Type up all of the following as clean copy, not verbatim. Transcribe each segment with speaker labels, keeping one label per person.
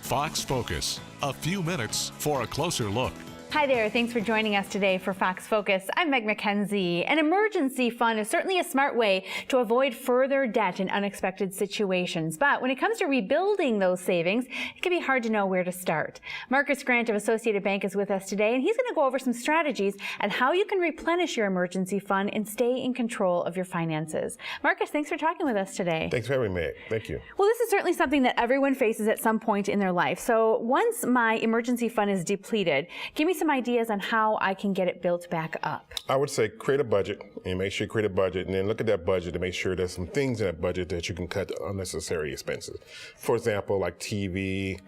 Speaker 1: Fox Focus. A few minutes for a closer look.
Speaker 2: Hi there, thanks for joining us today for Fox Focus. I'm Meg McKenzie. An emergency fund is certainly a smart way to avoid further debt in unexpected situations. But when it comes to rebuilding those savings, it can be hard to know where to start. Marcus Grant of Associated Bank is with us today, and he's going to go over some strategies on how you can replenish your emergency fund and stay in control of your finances. Marcus, thanks for talking with us today.
Speaker 3: Thanks for having me, Meg. Thank you.
Speaker 2: Well, this is certainly something that everyone faces at some point in their life. So once my emergency fund is depleted, give me some ideas on how I can get it built back up.
Speaker 3: I would say create a budget and make sure you create a budget and then look at that budget to make sure there's some things in that budget that you can cut unnecessary expenses. For example, like TV,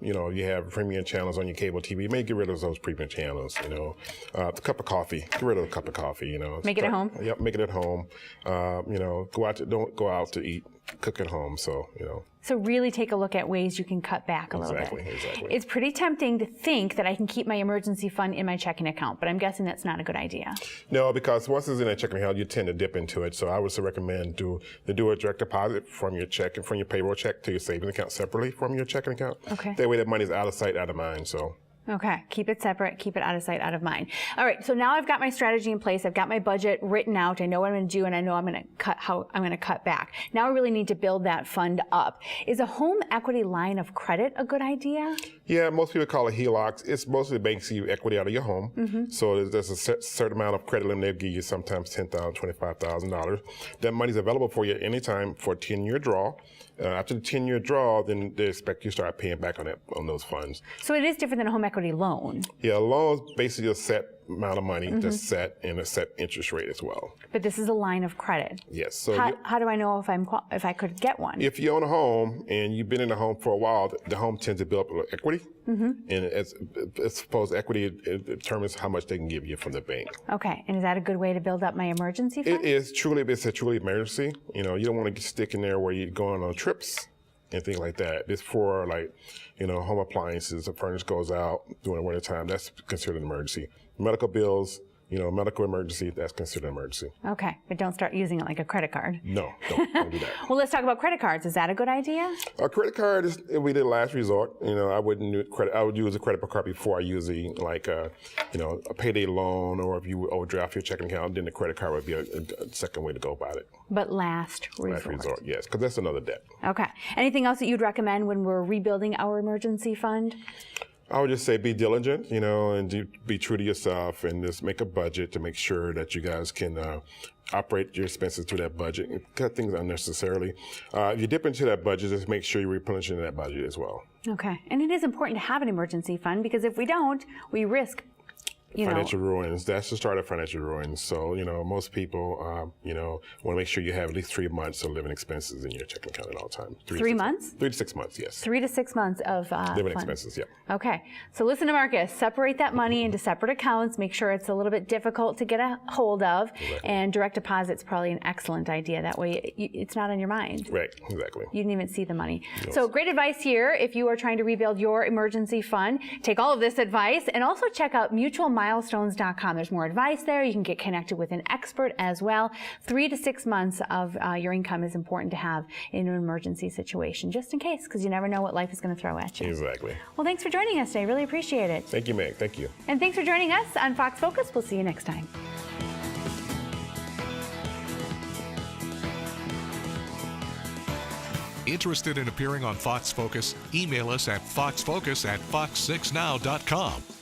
Speaker 3: you have premium channels on your cable TV. You may get rid of those premium channels, the cup of coffee, get rid of the cup of coffee,
Speaker 2: Make it at home?
Speaker 3: Yep, make it at home. Don't go out to eat, cook at home,
Speaker 2: So really take a look at ways you can cut back a little bit.
Speaker 3: Exactly.
Speaker 2: It's pretty tempting to think that I can keep my emergency fund in my checking account, but I'm guessing that's not a good idea.
Speaker 3: No, because once it's in a checking account, you tend to dip into it. So I would recommend to do a direct deposit from your check and from your payroll check to your savings account separately from your checking account.
Speaker 2: Okay.
Speaker 3: That way that money's out of sight, out of mind.
Speaker 2: Okay, keep it separate, keep it out of sight, out of mind. All right, so now I've got my strategy in place. I've got my budget written out. I know what I'm going to do, and I know how I'm going to cut back. Now I really need to build that fund up. Is a home equity line of credit a good idea?
Speaker 3: Yeah, most people call it HELOCs. It's mostly the banks give you equity out of your home. Mm-hmm. So there's a certain amount of credit limit they'll give you, sometimes $10,000, $25,000. That money's available for you at any time for a 10-year draw. After the 10-year draw, then they expect you to start paying back on those funds.
Speaker 2: So it is different than a home equity loan.
Speaker 3: Yeah, a loan is basically a set amount of money that's set and a set interest rate as well.
Speaker 2: But this is a line of credit.
Speaker 3: Yes. So
Speaker 2: how do I know if I could get one?
Speaker 3: If you own a home and you've been in the home for a while, the home tends to build up equity. Mm-hmm. And it's supposed equity determines how much they can give you from the bank.
Speaker 2: Okay. And is that a good way to build up my emergency fund?
Speaker 3: It is truly. It's a truly emergency. You don't want to stick in there where you're going on trips and things like that. It's for home appliances. The furnace goes out during the winter time. That's considered an emergency. Medical bills, medical emergency, that's considered an emergency.
Speaker 2: Okay, but don't start using it like a credit card.
Speaker 3: No, don't do that.
Speaker 2: Well, let's talk about credit cards. Is that a good idea?
Speaker 3: A credit card would be the last resort. I wouldn't do credit. I would use a credit card before I use a payday loan, or if you overdraft your checking account, then the credit card would be a second way to go about it.
Speaker 2: But last resort.
Speaker 3: Last resort, yes, because that's another debt.
Speaker 2: Okay. Anything else that you'd recommend when we're rebuilding our emergency fund?
Speaker 3: I would just say be diligent, and be true to yourself, and just make a budget to make sure that you guys can operate your expenses to that budget and cut things unnecessarily. If you dip into that budget, just make sure you replenish into that budget as well.
Speaker 2: Okay. And it is important to have an emergency fund, because if we don't, we risk
Speaker 3: financial ruins. That's the start of financial ruins. So, most people, want to make sure you have at least 3 months of living expenses in your checking account at all times.
Speaker 2: 3 months?
Speaker 3: 3 to 6 months, yes.
Speaker 2: 3 to 6 months of
Speaker 3: living expenses, yeah.
Speaker 2: Okay. So listen to Marcus. Separate that money into separate accounts. Make sure it's a little bit difficult to get a hold of.
Speaker 3: Exactly.
Speaker 2: And direct deposit's probably an excellent idea. That way it's not on your mind.
Speaker 3: Right, exactly.
Speaker 2: You didn't even see the money.
Speaker 3: Yes.
Speaker 2: So great advice here if you are trying to rebuild your emergency fund. Take all of this advice and also check out mutualmilestones.com. There's more advice there. You can get connected with an expert as well. 3 to 6 months of your income is important to have in an emergency situation, just in case, because you never know what life is going to throw at you.
Speaker 3: Exactly.
Speaker 2: Well, thanks for joining us today. Really appreciate it.
Speaker 3: Thank you, Meg. Thank you.
Speaker 2: And thanks for joining us on Fox Focus. We'll see you next time.
Speaker 1: Interested in appearing on Fox Focus? Email us at foxfocus@fox6now.com.